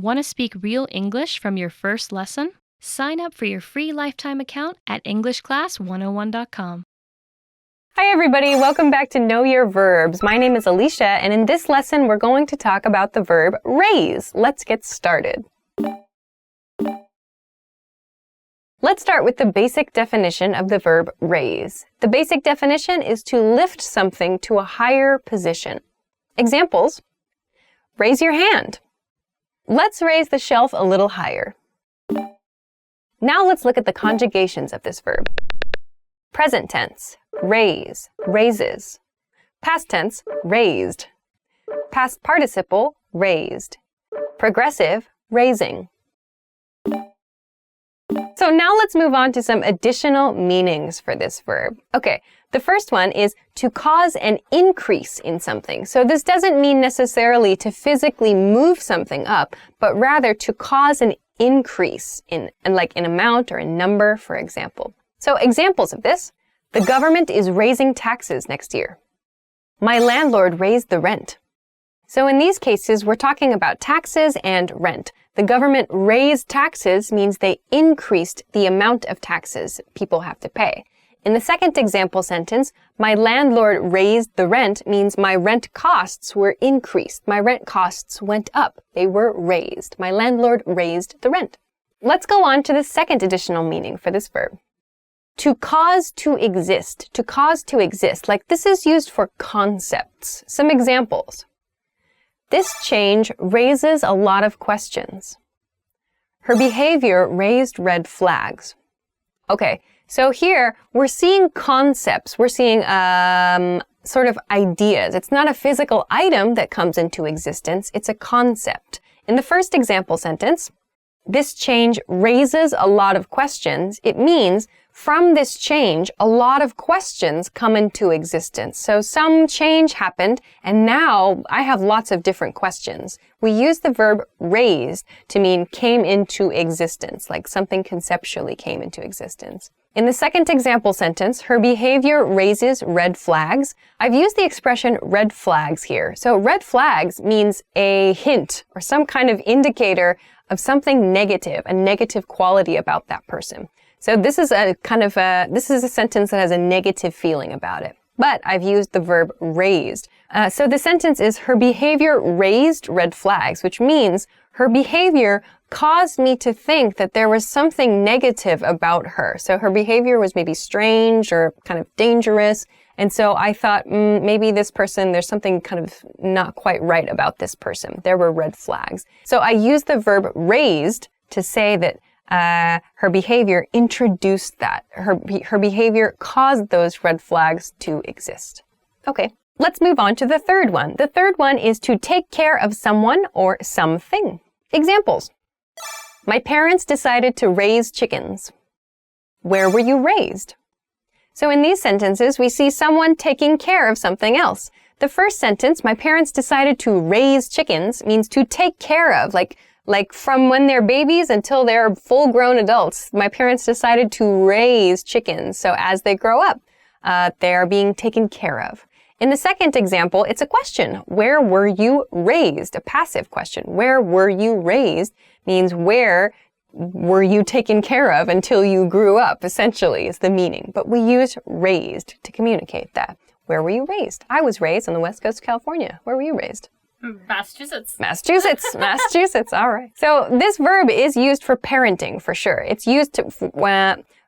Want to speak real English from your first lesson? Sign up for your free lifetime account at EnglishClass101.com. Hi everybody, welcome back to Know Your Verbs. My name is Alicia, and in this lesson we're going to talk about the verb raise. Let's get started. Let's start with the basic definition of the verb raise. The basic definition is to lift something to a higher position. Examples: raise your hand. Let's raise the shelf a little higher. Now let's look at the conjugations of this verb. Present tense, raise, raises. Past tense, raised. Past participle, raised. Progressive, raising. So now let's move on to some additional meanings for this verb. Okay, the first one is to cause an increase in something. So this doesn't mean necessarily to physically move something up, but rather to cause an increase in amount or in number, for example. So examples of this: the government is raising taxes next year. My landlord raised the rent. So in these cases, we're talking about taxes and rent. The government raised taxes means they increased the amount of taxes people have to pay. In the second example sentence, my landlord raised the rent means my rent costs were increased. My rent costs went up. They were raised. My landlord raised the rent. Let's go on to the second additional meaning for this verb. To cause to exist. To cause to exist. Like this is used for concepts. Some examples. This change raises a lot of questions. Her behavior raised red flags. Okay, so here we're seeing concepts. We're seeing sort of ideas. It's not a physical item that comes into existence. It's a concept. In the first example sentence, this change raises a lot of questions. It means from this change, a lot of questions come into existence. So some change happened, and now I have lots of different questions. We use the verb raised to mean came into existence, like something conceptually came into existence. In the second example sentence, her behavior raises red flags. I've used the expression red flags here. So red flags means a hint or some kind of indicator of something negative, a negative quality about that person. So this is a sentence that has a negative feeling about it. But I've used the verb raised. So the sentence is, her behavior raised red flags, which means her behavior caused me to think that there was something negative about her. So her behavior was maybe strange or kind of dangerous. And so I thought, maybe this person, there's something kind of not quite right about this person. There were red flags. So I used the verb raised to say that her behavior introduced that. Her behavior caused those red flags to exist. Okay, let's move on to the third one. The third one is to take care of someone or something. Examples. My parents decided to raise chickens. Where were you raised? So in these sentences, we see someone taking care of something else. The first sentence, my parents decided to raise chickens, means to take care of, like from when they're babies until they're full-grown adults. My parents decided to raise chickens. So as they grow up, they are being taken care of. In the second example, it's a question. Where were you raised? A passive question. Where were you raised means where were you taken care of until you grew up, essentially, is the meaning. But we use raised to communicate that. Where were you raised? I was raised on the west coast of California. Where were you raised? Massachusetts. Massachusetts. All right. So this verb is used for parenting for sure. It's used to,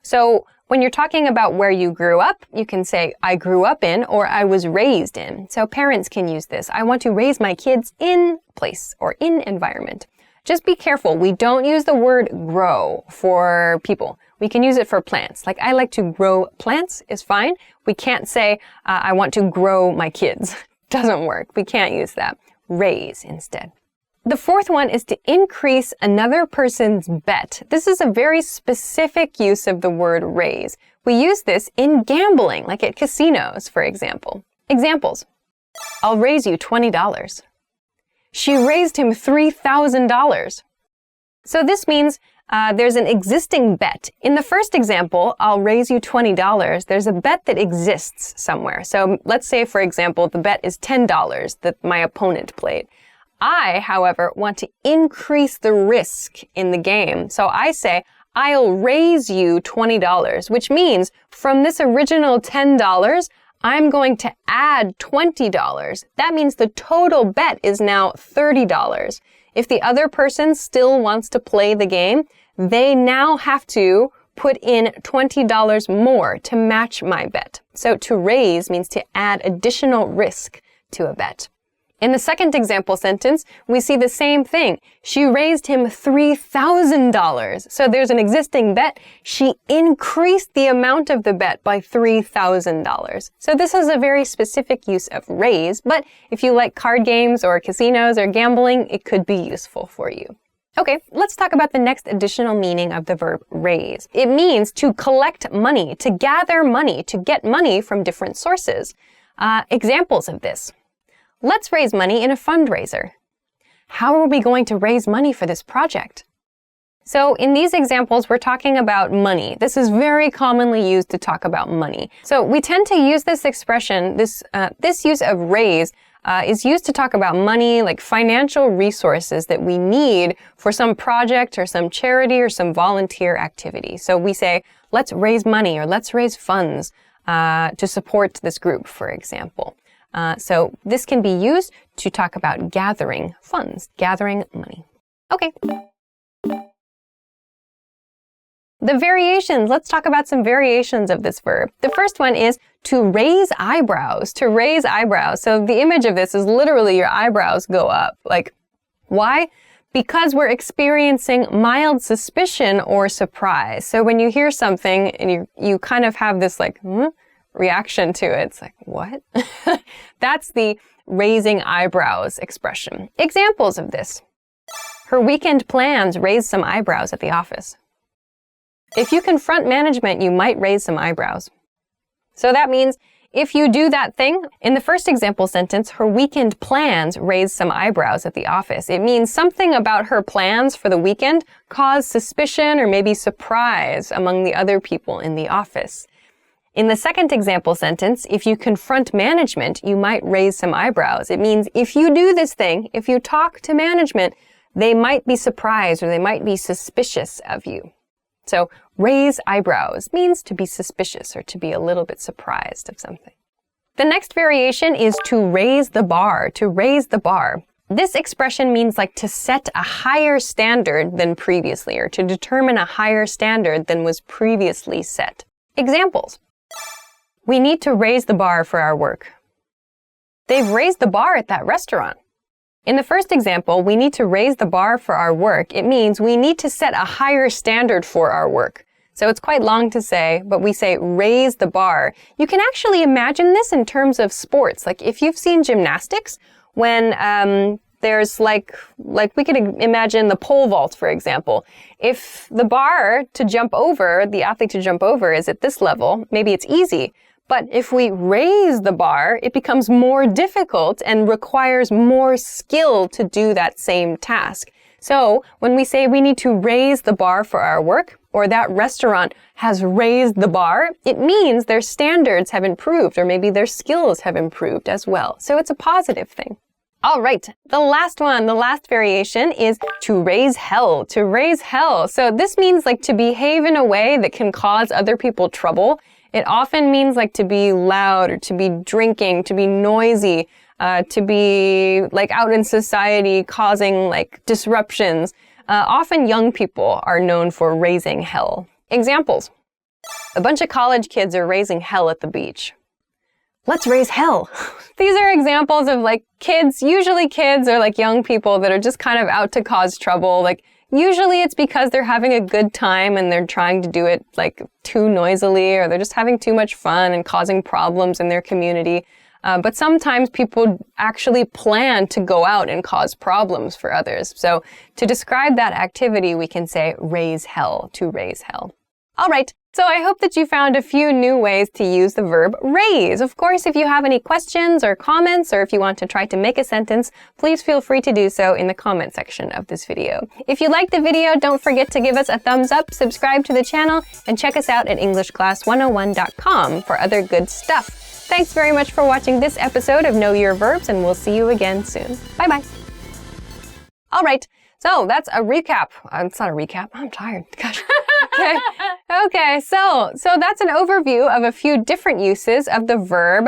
so when you're talking about where you grew up, you can say, I grew up in, or I was raised in. So parents can use this. I want to raise my kids in place or in environment. Just be careful. We don't use the word grow for people. We can use it for plants. Like, I like to grow plants is fine. We can't say, I want to grow my kids. Doesn't work. We can't use that. Raise instead. The fourth one is to increase another person's bet. This is a very specific use of the word raise. We use this in gambling, like at casinos, for example. Examples. I'll raise you $20. She raised him $3,000. So this means there's an existing bet. In the first example, I'll raise you $20. There's a bet that exists somewhere. So let's say, for example, the bet is $10 that my opponent played. I, however, want to increase the risk in the game. So I say, I'll raise you $20, which means from this original $10, I'm going to add $20. That means the total bet is now $30. If the other person still wants to play the game, they now have to put in $20 more to match my bet. So to raise means to add additional risk to a bet. In the second example sentence, we see the same thing. She raised him $3,000. So there's an existing bet. She increased the amount of the bet by $3,000. So this is a very specific use of raise, but if you like card games or casinos or gambling, it could be useful for you. Okay, let's talk about the next additional meaning of the verb raise. It means to collect money, to gather money, to get money from different sources. Examples of this. Let's raise money in a fundraiser. How are we going to raise money for this project? So in these examples, we're talking about money. This is very commonly used to talk about money. So we tend to use this expression, this use of raise is used to talk about money, like financial resources that we need for some project or some charity or some volunteer activity. So we say, let's raise money or let's raise funds to support this group, for example. So this can be used to talk about gathering funds, gathering money. Okay. The variations. Let's talk about some variations of this verb. The first one is to raise eyebrows, to raise eyebrows. So the image of this is literally your eyebrows go up. Like, why? Because we're experiencing mild suspicion or surprise. So when you hear something and you kind of have this like, reaction to it. It's like, what? That's the raising eyebrows expression. Examples of this. Her weekend plans raised some eyebrows at the office. If you confront management, you might raise some eyebrows. So that means if you do that thing, in the first example sentence, her weekend plans raised some eyebrows at the office. It means something about her plans for the weekend caused suspicion or maybe surprise among the other people in the office. In the second example sentence, if you confront management, you might raise some eyebrows. It means if you do this thing, if you talk to management, they might be surprised or they might be suspicious of you. So raise eyebrows means to be suspicious or to be a little bit surprised of something. The next variation is to raise the bar, to raise the bar. This expression means like to set a higher standard than previously or to determine a higher standard than was previously set. Examples. We need to raise the bar for our work. They've raised the bar at that restaurant. In the first example, we need to raise the bar for our work. It means we need to set a higher standard for our work. So it's quite long to say, but we say raise the bar. You can actually imagine this in terms of sports. Like if you've seen gymnastics, when there's like we could imagine the pole vault, for example. If the bar to jump over, the athlete to jump over is at this level, maybe it's easy. But if we raise the bar, it becomes more difficult and requires more skill to do that same task. So when we say we need to raise the bar for our work, or that restaurant has raised the bar, it means their standards have improved, or maybe their skills have improved as well. So it's a positive thing. All right, the last one, the last variation is to raise hell, to raise hell. So this means like to behave in a way that can cause other people trouble. It often means like to be loud or to be drinking, to be noisy, to be like out in society causing like disruptions. Often young people are known for raising hell. Examples. A bunch of college kids are raising hell at the beach. Let's raise hell. These are examples of like kids, usually kids or like young people that are just kind of out to cause trouble. Like usually it's because they're having a good time and they're trying to do it like too noisily, or they're just having too much fun and causing problems in their community. But sometimes people actually plan to go out and cause problems for others. So to describe that activity, we can say raise hell, to raise hell. All right. So I hope that you found a few new ways to use the verb raise. Of course, if you have any questions or comments, or if you want to try to make a sentence, please feel free to do so in the comment section of this video. If you liked the video, don't forget to give us a thumbs up, subscribe to the channel, and check us out at EnglishClass101.com for other good stuff. Thanks very much for watching this episode of Know Your Verbs, and we'll see you again soon. Bye-bye. All right. So that's a recap. It's not a recap. I'm tired. Gosh. Okay. Okay. So that's an overview of a few different uses of the verb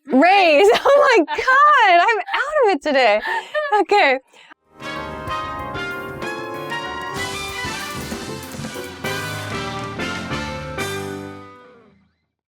raise. Oh my God. I'm out of it today. Okay.